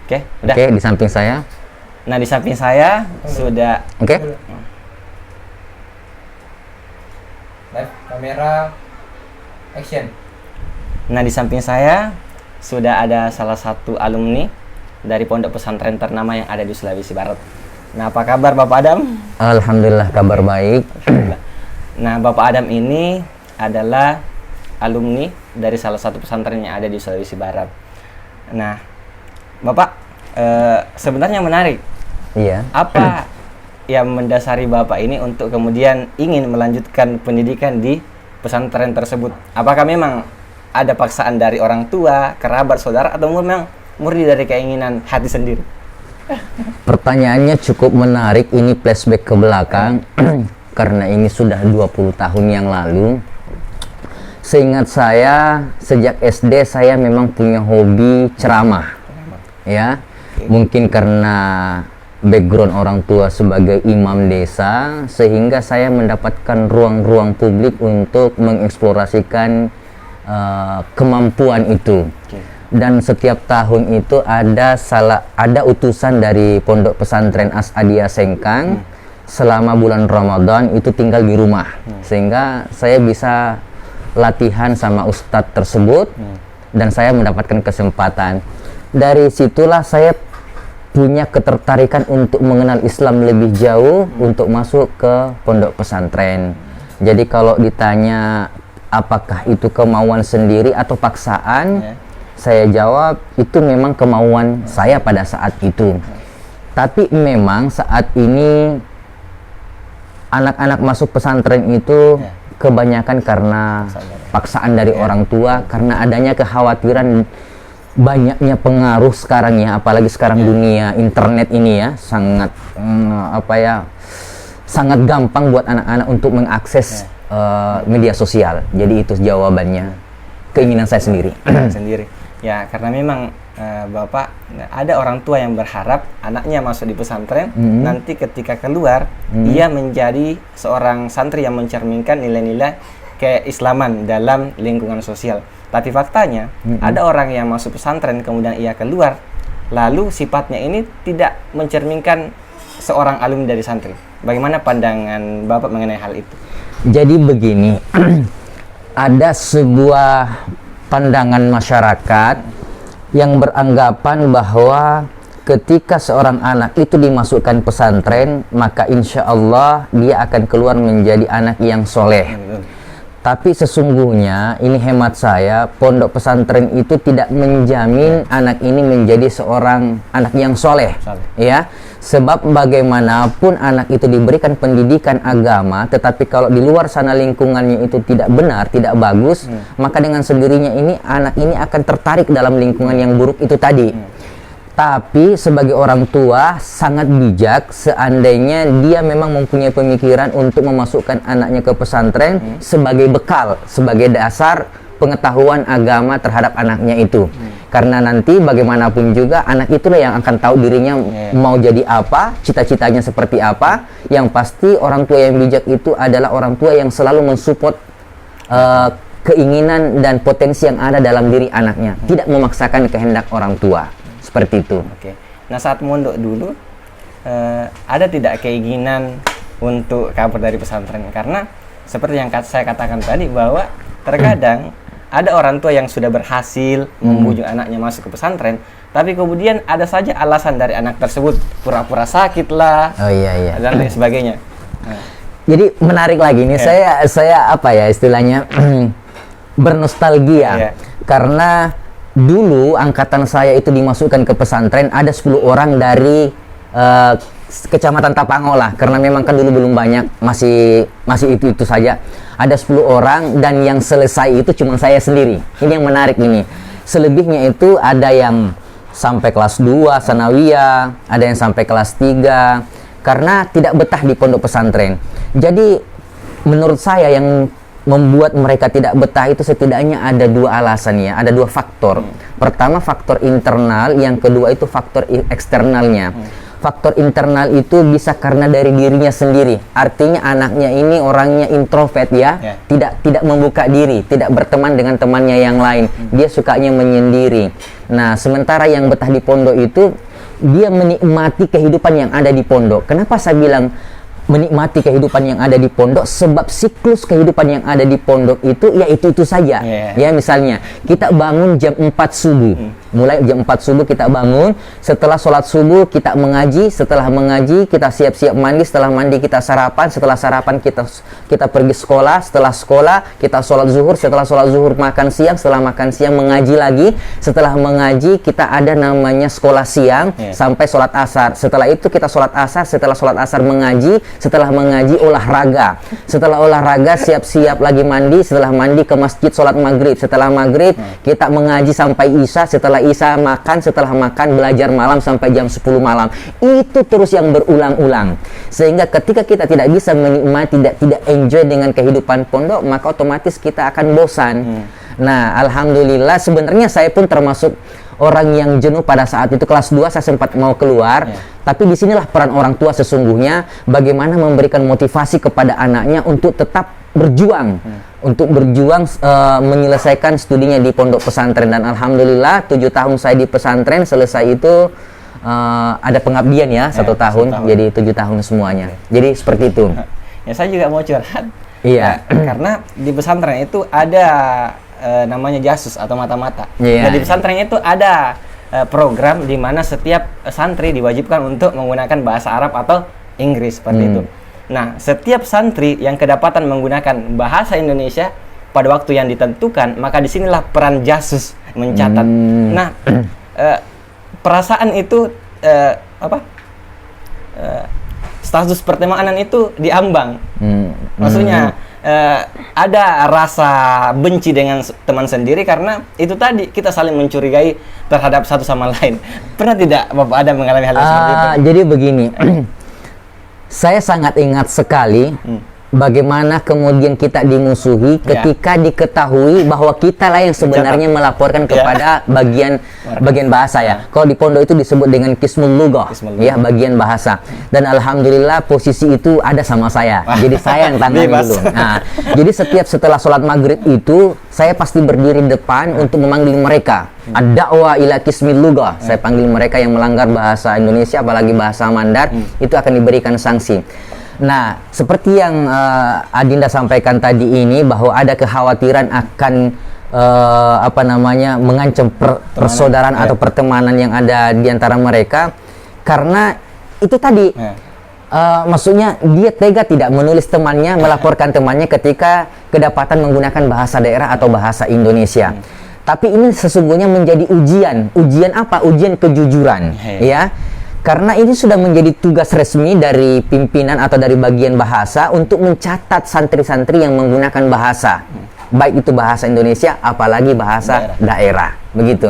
Oke, udah. Oke, di samping saya. Nah, di samping saya sudah. Oke. Live, kamera, action. Nah, di samping saya sudah ada salah satu alumni dari pondok pesantren ternama yang ada di Sulawesi Barat. Nah, apa kabar Bapak Adam? Alhamdulillah, kabar baik. Alhamdulillah. Nah, Bapak Adam ini adalah alumni dari salah satu pesantren yang ada di Sulawesi Barat. Nah, Bapak, sebenarnya menarik. Iya. Apa yang mendasari Bapak ini untuk kemudian ingin melanjutkan pendidikan di pesantren tersebut? Apakah memang ada paksaan dari orang tua, kerabat, saudara, atau memang murni dari keinginan hati sendiri? Pertanyaannya cukup menarik, ini flashback ke belakang karena ini sudah 20 tahun yang lalu. Seingat saya, sejak SD saya memang punya hobi ceramah. Ya, mungkin karena background orang tua sebagai imam desa, sehingga saya mendapatkan ruang-ruang publik untuk mengeksplorasikan kemampuan itu. Dan setiap tahun itu ada utusan dari Pondok Pesantren As-Adiyah Sengkang selama bulan Ramadan itu tinggal di rumah, sehingga saya bisa latihan sama ustadz tersebut dan saya mendapatkan kesempatan. Dari situlah saya punya ketertarikan untuk mengenal Islam lebih jauh untuk masuk ke pondok pesantren. Jadi kalau ditanya apakah itu kemauan sendiri atau paksaan, saya jawab itu memang kemauan saya pada saat itu. Tapi memang saat ini anak-anak masuk pesantren itu kebanyakan karena paksaan dari orang tua, karena adanya kekhawatiran banyaknya pengaruh sekarang ya, apalagi sekarang dunia internet ini ya sangat sangat gampang buat anak-anak untuk mengakses media sosial. Jadi itu jawabannya, keinginan saya sendiri. Sendiri. Ya, karena memang Bapak ada orang tua yang berharap anaknya masuk di pesantren, nanti ketika keluar ia menjadi seorang santri yang mencerminkan nilai-nilai keislaman dalam lingkungan sosial. Tapi faktanya ada orang yang masuk pesantren kemudian ia keluar, lalu sifatnya ini tidak mencerminkan seorang alumni dari santri. Bagaimana pandangan Bapak mengenai hal itu? Jadi begini, ada sebuah pandangan masyarakat yang beranggapan bahwa ketika seorang anak itu dimasukkan pesantren, maka insya Allah dia akan keluar menjadi anak yang soleh. Tapi sesungguhnya, ini hemat saya, pondok pesantren itu tidak menjamin anak ini menjadi seorang anak yang soleh. Ya, sebab bagaimanapun anak itu diberikan pendidikan agama, tetapi kalau di luar sana lingkungannya itu tidak benar, tidak bagus, maka dengan sendirinya ini anak ini akan tertarik dalam lingkungan yang buruk itu tadi. Tapi sebagai orang tua sangat bijak seandainya dia memang mempunyai pemikiran untuk memasukkan anaknya ke pesantren sebagai bekal, sebagai dasar pengetahuan agama terhadap anaknya itu. Karena nanti bagaimanapun juga anak itulah yang akan tahu dirinya mau jadi apa, cita-citanya seperti apa. Yang pasti orang tua yang bijak itu adalah orang tua yang selalu mensupport keinginan dan potensi yang ada dalam diri anaknya, tidak memaksakan kehendak orang tua. Seperti itu. Oke. Nah, saat mondok dulu ada tidak keinginan untuk kabur dari pesantren? Karena seperti yang saya katakan tadi bahwa terkadang ada orang tua yang sudah berhasil membujuk anaknya masuk ke pesantren, tapi kemudian ada saja alasan dari anak tersebut, pura-pura sakit lah, dan lain sebagainya. Nah. Jadi menarik lagi nih, saya apa ya istilahnya bernostalgia karena dulu angkatan saya itu dimasukkan ke pesantren ada 10 orang dari Kecamatan Tapango lah, karena memang kan dulu belum banyak, masih itu saja. Ada 10 orang dan yang selesai itu cuma saya sendiri. Ini yang menarik ini. Selebihnya itu ada yang sampai kelas 2 sanawiyah, ada yang sampai kelas 3 karena tidak betah di pondok pesantren. Jadi menurut saya yang membuat mereka tidak betah itu setidaknya ada 2 alasan ya, ada 2 faktor. Pertama faktor internal, yang kedua itu faktor eksternalnya. Faktor internal itu bisa karena dari dirinya sendiri. Artinya anaknya ini orangnya introvert ya, tidak membuka diri, tidak berteman dengan temannya yang lain. Dia sukanya menyendiri. Nah, sementara yang betah di pondok itu dia menikmati kehidupan yang ada di pondok. Kenapa saya bilang menikmati kehidupan yang ada di pondok? Sebab siklus kehidupan yang ada di pondok itu ya itu saja. Ya, misalnya kita bangun jam 4 subuh. Mulai jam 4 subuh kita bangun, setelah sholat subuh kita mengaji, setelah mengaji kita siap-siap mandi, setelah mandi kita sarapan, setelah sarapan kita pergi sekolah, setelah sekolah kita sholat zuhur, setelah sholat zuhur makan siang, setelah makan siang mengaji lagi, setelah mengaji kita ada namanya sekolah siang sampai sholat asar. Setelah itu kita sholat asar, setelah sholat asar mengaji, setelah mengaji olahraga, setelah olahraga siap-siap lagi mandi, setelah mandi ke masjid sholat maghrib, setelah maghrib kita mengaji sampai isya, setelah isya makan, setelah makan belajar malam sampai jam 10 malam. Itu terus yang berulang-ulang, sehingga ketika kita tidak bisa menikmati, tidak enjoy dengan kehidupan pondok, maka otomatis kita akan bosan. Nah, alhamdulillah sebenarnya saya pun termasuk orang yang jenuh pada saat itu. Kelas 2 saya sempat mau keluar, tapi disinilah peran orang tua sesungguhnya, bagaimana memberikan motivasi kepada anaknya untuk tetap berjuang, menyelesaikan studinya di pondok pesantren. Dan alhamdulillah 7 tahun saya di pesantren, selesai itu ada pengabdian ya, 1 tahun, jadi 7 tahun semuanya. Jadi seperti itu. Ya, saya juga mau curhat. Iya. Karena di pesantren itu ada namanya jasus atau mata-mata. Nah, di pesantren itu ada program di mana setiap santri diwajibkan untuk menggunakan bahasa Arab atau Inggris seperti itu. Nah, setiap santri yang kedapatan menggunakan bahasa Indonesia pada waktu yang ditentukan, maka disinilah peran jasus mencatat. Nah, perasaan itu status pertemanan itu diambang. Maksudnya ada rasa benci dengan teman sendiri karena itu tadi kita saling mencurigai terhadap satu sama lain. Pernah tidak Bapak Adam mengalami hal seperti itu? Jadi begini, saya sangat ingat sekali bagaimana kemudian kita dimusuhi ketika diketahui bahwa kita lah yang sebenarnya melaporkan kepada bagian bahasa ya. Kalau di pondok itu disebut dengan Qismul Lughah, ya, bagian bahasa. Dan alhamdulillah posisi itu ada sama saya. Jadi saya yang tangani dulu. Nah, jadi setelah sholat maghrib itu saya pasti berdiri depan untuk memanggil mereka. Ad-da'wa ila Qismil Lughah. Saya panggil mereka yang melanggar bahasa Indonesia, apalagi bahasa Mandar, itu akan diberikan sanksi. Nah, seperti yang Adinda sampaikan tadi ini, bahwa ada kekhawatiran akan mengancam persaudaraan atau pertemanan yang ada di antara mereka, karena itu tadi maksudnya dia tega tidak menulis temannya, melaporkan temannya ketika kedapatan menggunakan bahasa daerah atau bahasa Indonesia. Tapi ini sesungguhnya menjadi ujian apa? Ujian kejujuran, ya. Karena ini sudah menjadi tugas resmi dari pimpinan atau dari bagian bahasa untuk mencatat santri-santri yang menggunakan bahasa, baik itu bahasa Indonesia apalagi bahasa daerah, begitu.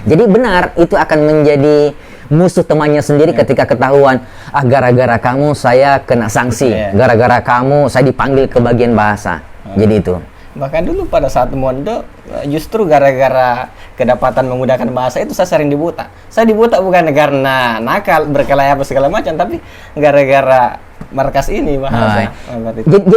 Jadi benar itu akan menjadi musuh temannya sendiri ketika ketahuan, gara-gara kamu saya kena sanksi, gara-gara kamu saya dipanggil ke bagian bahasa. Jadi itu. Bahkan dulu pada saat mondok, justru gara-gara kedapatan menggunakan bahasa itu saya sering dibuta. Saya dibuta bukan karena nakal, berkelahi apa segala macam, tapi gara-gara markas ini bahasa.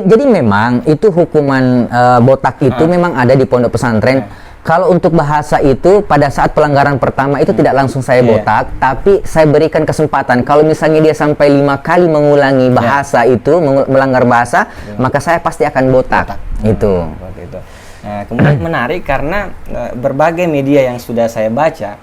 Jadi memang itu hukuman botak itu memang ada di pondok pesantren. Kalau untuk bahasa itu pada saat pelanggaran pertama itu tidak langsung saya botak, tapi saya berikan kesempatan. Kalau misalnya dia sampai 5 kali mengulangi bahasa itu, melanggar bahasa, maka saya pasti akan botak. Itu. Kemudian menarik karena berbagai media yang sudah saya baca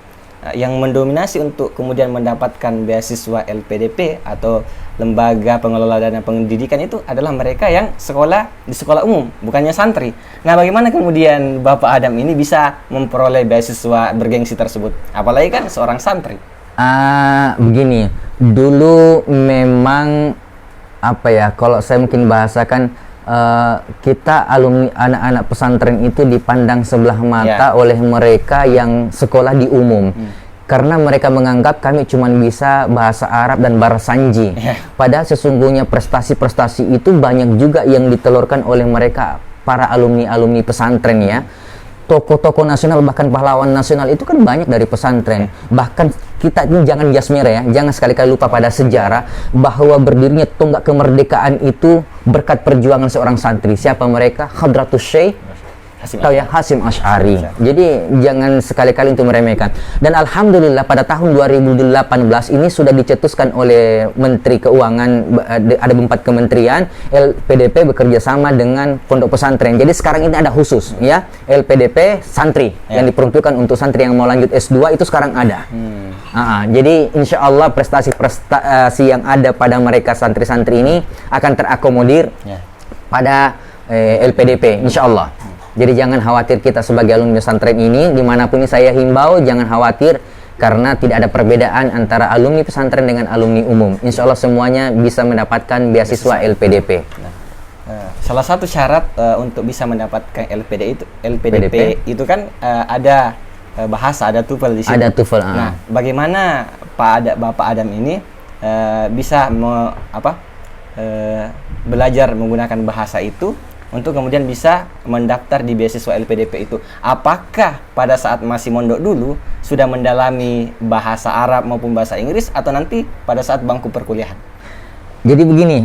yang mendominasi untuk kemudian mendapatkan beasiswa LPDP atau lembaga pengelola dana pendidikan itu adalah mereka yang sekolah di sekolah umum, bukannya santri. Nah, bagaimana kemudian Bapak Adam ini bisa memperoleh beasiswa bergengsi tersebut? Apalagi kan seorang santri. Begini, dulu memang kalau saya mungkin bahasakan, kita alumni anak-anak pesantren itu dipandang sebelah mata oleh mereka yang sekolah di umum. Karena mereka menganggap kami cuma bisa bahasa Arab dan Barasanji. Padahal sesungguhnya prestasi-prestasi itu banyak juga yang ditelurkan oleh mereka, para alumni-alumni pesantren ya. Tokoh-tokoh nasional, bahkan pahlawan nasional itu kan banyak dari pesantren. Bahkan kita ini jangan jasmere ya, jangan sekali-kali lupa pada sejarah bahwa berdirinya tonggak kemerdekaan itu berkat perjuangan seorang santri. Siapa mereka? Hadratus Syekh tahu ya, Hasyim Asy'ari. Jadi jangan sekali-kali untuk meremehkan. Dan alhamdulillah pada tahun 2018 ini sudah dicetuskan oleh Menteri Keuangan, ada 4 kementerian, LPDP bekerja sama dengan pondok pesantren. Jadi sekarang ini ada khusus ya, LPDP santri yang diperuntukkan untuk santri yang mau lanjut S2 itu sekarang ada. Jadi insya Allah prestasi yang ada pada mereka santri-santri ini akan terakomodir pada LPDP insya Allah. Jadi jangan khawatir, kita sebagai alumni pesantren ini dimanapun ini saya himbau jangan khawatir, karena tidak ada perbedaan antara alumni pesantren dengan alumni umum. Insya Allah semuanya bisa mendapatkan beasiswa LPDP. Salah satu syarat untuk bisa mendapatkan LPDP itu kan ada bahasa, ada TOEFL di sini. Ada TOEFL. Nah, bagaimana Bapak Adam ini bisa belajar menggunakan bahasa itu untuk kemudian bisa mendaftar di beasiswa LPDP itu? Apakah pada saat masih mondok dulu sudah mendalami bahasa Arab maupun bahasa Inggris, atau nanti pada saat bangku perkuliahan? Jadi begini,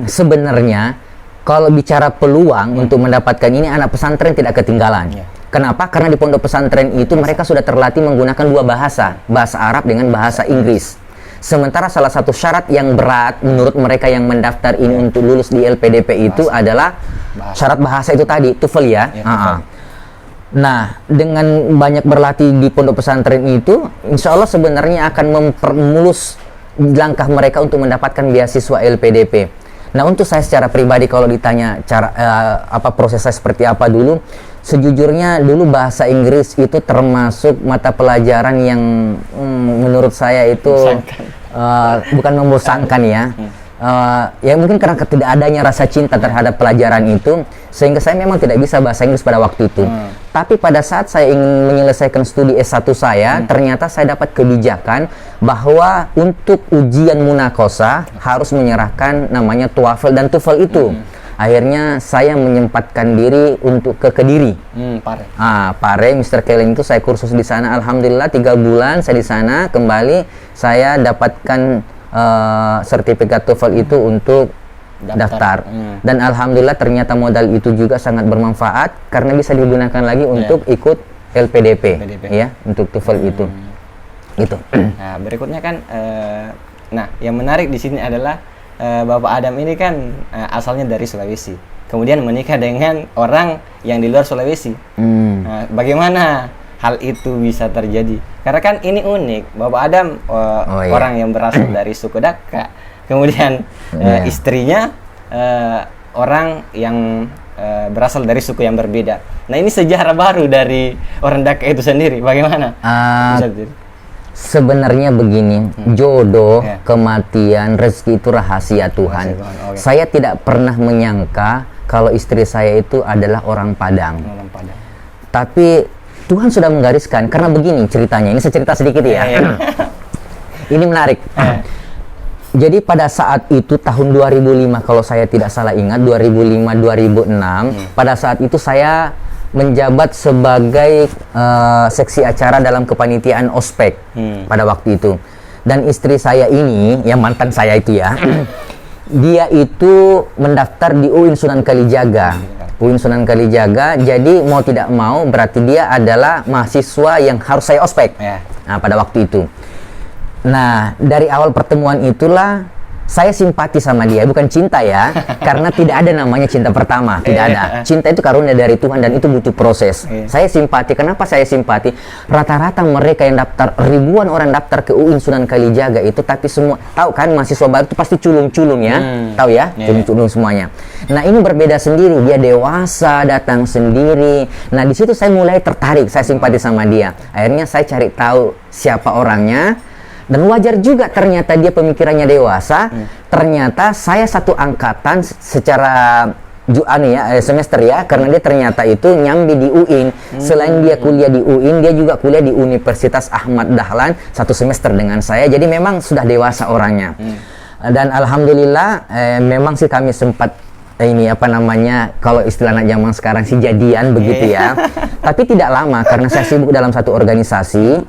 sebenarnya kalau bicara peluang untuk mendapatkan ini, anak pesantren tidak ketinggalan. Kenapa? Karena di pondok pesantren itu mereka sudah terlatih menggunakan 2 bahasa, bahasa Arab dengan bahasa Inggris. Sementara salah satu syarat yang berat menurut mereka yang mendaftar ini untuk lulus di LPDP itu adalah syarat bahasa itu tadi, TOEFL ya. Nah, dengan banyak berlatih di pondok pesantren itu, insya Allah sebenarnya akan mempermulus langkah mereka untuk mendapatkan beasiswa LPDP. Nah, untuk saya secara pribadi kalau ditanya proses saya seperti apa dulu, sejujurnya dulu bahasa Inggris itu termasuk mata pelajaran yang menurut saya itu bukan membosankan ya. Ya mungkin karena tidak adanya rasa cinta terhadap pelajaran itu, sehingga saya memang tidak bisa bahasa Inggris pada waktu itu. Tapi pada saat saya ingin menyelesaikan studi S1 saya, ternyata saya dapat kebijakan bahwa untuk ujian munakosah harus menyerahkan namanya TOEFL dan TOEFL itu. Akhirnya saya menyempatkan diri untuk ke Kediri. Pare, Mr. Kellen itu saya kursus di sana. Alhamdulillah 3 bulan saya di sana. Kembali saya dapatkan sertifikat TOEFL itu untuk daftar. Dan alhamdulillah ternyata modal itu juga sangat bermanfaat karena bisa digunakan lagi untuk ikut LPDP. Ya, untuk TOEFL itu. Gitu. Nah, berikutnya kan yang menarik di sini adalah Bapak Adam ini kan asalnya dari Sulawesi, kemudian menikah dengan orang yang di luar Sulawesi. Bagaimana hal itu bisa terjadi? Karena kan ini unik, Bapak Adam orang yang berasal dari suku Daka, kemudian istrinya orang yang berasal dari suku yang berbeda. Nah, ini sejarah baru dari orang Daka itu sendiri. Bagaimana? Sebenarnya begini, jodoh, kematian, rezeki itu rahasia Tuhan. Saya tidak pernah menyangka kalau istri saya itu adalah orang Padang. Tapi Tuhan sudah menggariskan, karena begini ceritanya. Ini saya cerita sedikit ya. Ini menarik. Jadi pada saat itu tahun 2005 kalau saya tidak salah ingat, 2005-2006, pada saat itu saya menjabat sebagai seksi acara dalam kepanitiaan ospek pada waktu itu. Dan istri saya ini, yang mantan saya itu ya, dia itu mendaftar di UIN Sunan Kalijaga. UIN Sunan Kalijaga, jadi mau tidak mau berarti dia adalah mahasiswa yang harus saya ospek. Nah, pada waktu itu. Nah, dari awal pertemuan itulah saya simpati sama dia, bukan cinta ya, karena tidak ada namanya cinta pertama, tidak ada. Cinta itu karunia dari Tuhan dan itu butuh proses. Saya simpati, kenapa saya simpati? Rata-rata mereka yang daftar, ribuan orang daftar ke UIN Sunan Kalijaga itu, tapi semua, tahu kan mahasiswa baru itu pasti culung-culung ya, tahu ya, culung-culung semuanya. Nah, ini berbeda sendiri, dia dewasa, datang sendiri. Nah, di situ saya mulai tertarik, saya simpati sama dia. Akhirnya saya cari tahu siapa orangnya. Dan wajar juga ternyata dia pemikirannya dewasa. Ternyata saya satu angkatan secara semester ya, karena dia ternyata itu nyambi di UIN. Selain dia kuliah di UIN, dia juga kuliah di Universitas Ahmad Dahlan satu semester dengan saya. Jadi memang sudah dewasa orangnya. Dan alhamdulillah memang sih kami sempat kalau istilah anak zaman sekarang sih jadian begitu ya. Tapi tidak lama karena saya sibuk dalam satu organisasi.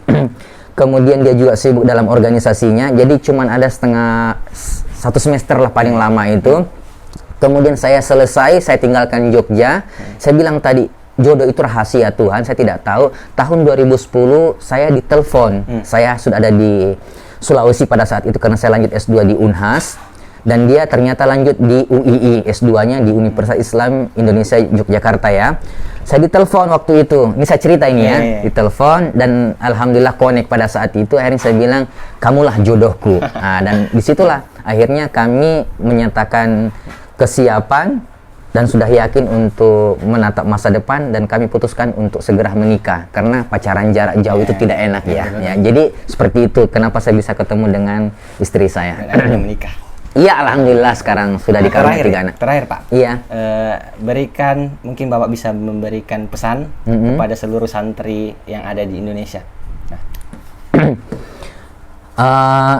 Kemudian dia juga sibuk dalam organisasinya, jadi cuman ada satu semester lah paling lama itu. Kemudian saya selesai, saya tinggalkan Jogja. Saya bilang tadi, jodoh itu rahasia Tuhan, saya tidak tahu. Tahun 2010 saya ditelepon. Saya sudah ada di Sulawesi pada saat itu karena saya lanjut S2 di Unhas, dan dia ternyata lanjut di UII, S2-nya di Universitas Islam Indonesia Yogyakarta ya. Saya ditelepon waktu itu. Ini saya cerita ini ya. Ditelepon dan alhamdulillah connect pada saat itu. Akhirnya saya bilang, "Kamulah jodohku." Nah, dan disitulah akhirnya kami menyatakan kesiapan dan sudah yakin untuk menatap masa depan, dan kami putuskan untuk segera menikah karena pacaran jarak jauh itu tidak enak ya. Jadi seperti itu kenapa saya bisa ketemu dengan istri saya. Dan menikah. Iya, alhamdulillah sekarang sudah dikaruniai 3 anak. Terakhir Pak. Iya. Mungkin Bapak bisa memberikan pesan kepada seluruh santri yang ada di Indonesia.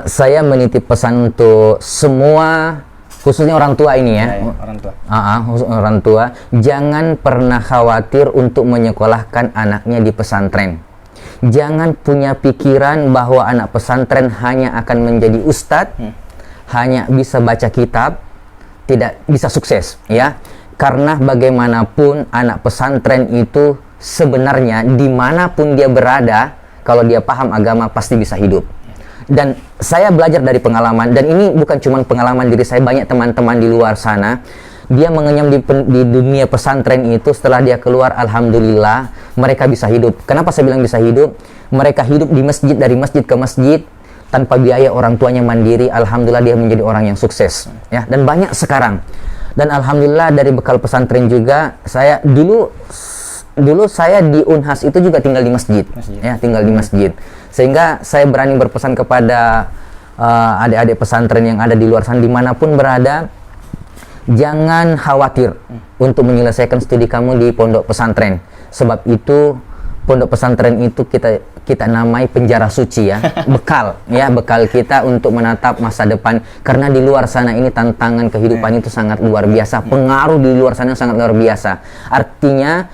Saya menitip pesan untuk semua, khususnya orang tua ini ya. Orang tua. Khusus orang tua, jangan pernah khawatir untuk menyekolahkan anaknya di pesantren. Jangan punya pikiran bahwa anak pesantren hanya akan menjadi ustadz, hanya bisa baca kitab, tidak bisa sukses ya. Karena bagaimanapun anak pesantren itu sebenarnya dimanapun dia berada, kalau dia paham agama pasti bisa hidup. Dan saya belajar dari pengalaman, dan ini bukan cuma pengalaman diri saya, banyak teman-teman di luar sana dia mengenyam di dunia pesantren itu. Setelah dia keluar, alhamdulillah mereka bisa hidup. Kenapa saya bilang bisa hidup? Mereka hidup di masjid, dari masjid ke masjid tanpa biaya, orang tuanya mandiri. Alhamdulillah dia menjadi orang yang sukses ya, dan banyak sekarang. Dan alhamdulillah dari bekal pesantren juga, saya dulu saya di Unhas itu juga tinggal di masjid. Ya, tinggal di masjid, sehingga saya berani berpesan kepada adik-adik pesantren yang ada di luar sana dimanapun berada, jangan khawatir untuk menyelesaikan studi kamu di pondok pesantren. Sebab itu pondok pesantren itu kita namai penjara suci ya, bekal kita untuk menatap masa depan. Karena di luar sana ini tantangan kehidupan itu sangat luar biasa, pengaruh di luar sana sangat luar biasa. Artinya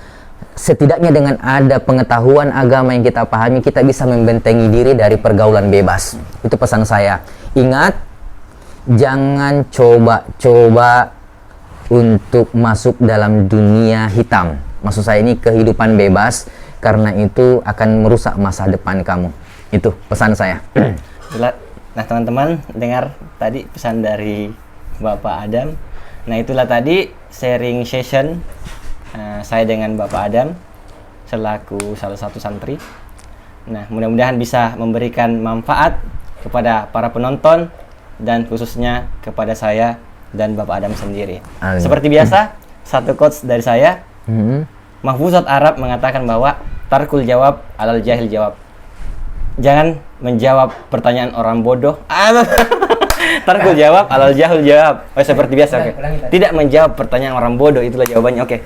setidaknya dengan ada pengetahuan agama yang kita pahami, kita bisa membentengi diri dari pergaulan bebas. Itu pesan saya. Ingat, jangan coba-coba untuk masuk dalam dunia hitam. Maksud saya ini kehidupan bebas, karena itu akan merusak masa depan kamu. Itu pesan saya. Nah teman-teman, dengar tadi pesan dari Bapak Adam. Nah itulah tadi sharing session saya dengan Bapak Adam selaku salah satu santri. Nah mudah-mudahan bisa memberikan manfaat kepada para penonton dan khususnya kepada saya dan Bapak Adam sendiri. Seperti biasa, satu quotes dari saya. Mahfuzat Arab mengatakan bahwa tarkul jawab alal jahil jawab. Jangan menjawab pertanyaan orang bodoh. Tarkul jawab alal jahil jawab. Oh, seperti biasa. Okay. Tidak menjawab pertanyaan orang bodoh, itulah jawabannya. Oke.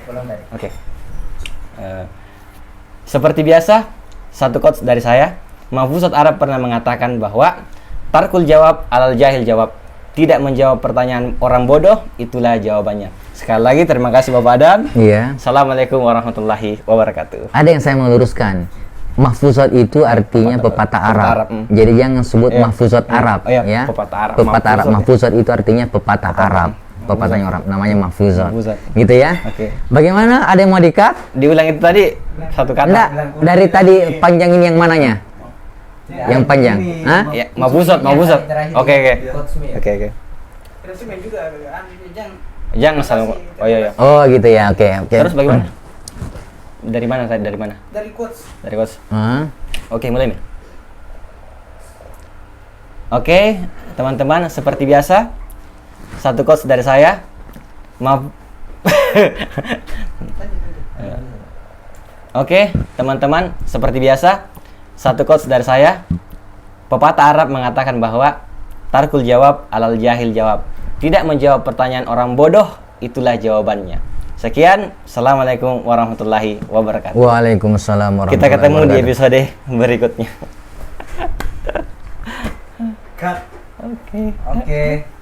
Seperti biasa, satu quotes dari saya. Mahfuzat Arab pernah mengatakan bahwa tarkul jawab alal jahil jawab. Tidak menjawab pertanyaan orang bodoh, itulah jawabannya. Sekali lagi terima kasih Bapak Adam. Iya. Assalamualaikum warahmatullahi wabarakatuh. Ada yang saya mau luruskan. Mahfuzat itu artinya pepatah Arab. Jadi jangan sebut mahfuzat Arab ya. Pepatah Arab. Pepatah Arab. Mahfuzat itu artinya pepatah Arab. Pepatahnya Arab namanya mahfuzat. Gitu ya. Oke. Bagaimana? Ada yang mau di-cut? Diulang itu tadi satu kata. Enggak, dari tadi panjang ini yang mananya? Yang panjang. Hah? Ya, mahfuzat. Oke. Jangan salah. Oh iya. Oh gitu ya. Oke. Terus bagaimana? Dari mana tadi? Dari mana? Dari quotes. Oke, mulai nih. Oke, teman-teman, seperti biasa, satu quotes dari saya. Oke, teman-teman, seperti biasa, satu quotes dari saya. Pepatah Arab mengatakan bahwa tarkul jawab alal jahil jawab. Tidak menjawab pertanyaan orang bodoh, itulah jawabannya. Sekian, Assalamualaikum warahmatullahi wabarakatuh. Waalaikumsalam warahmatullahi wabarakatuh. Kita ketemu di episode berikutnya. Cut. Oke.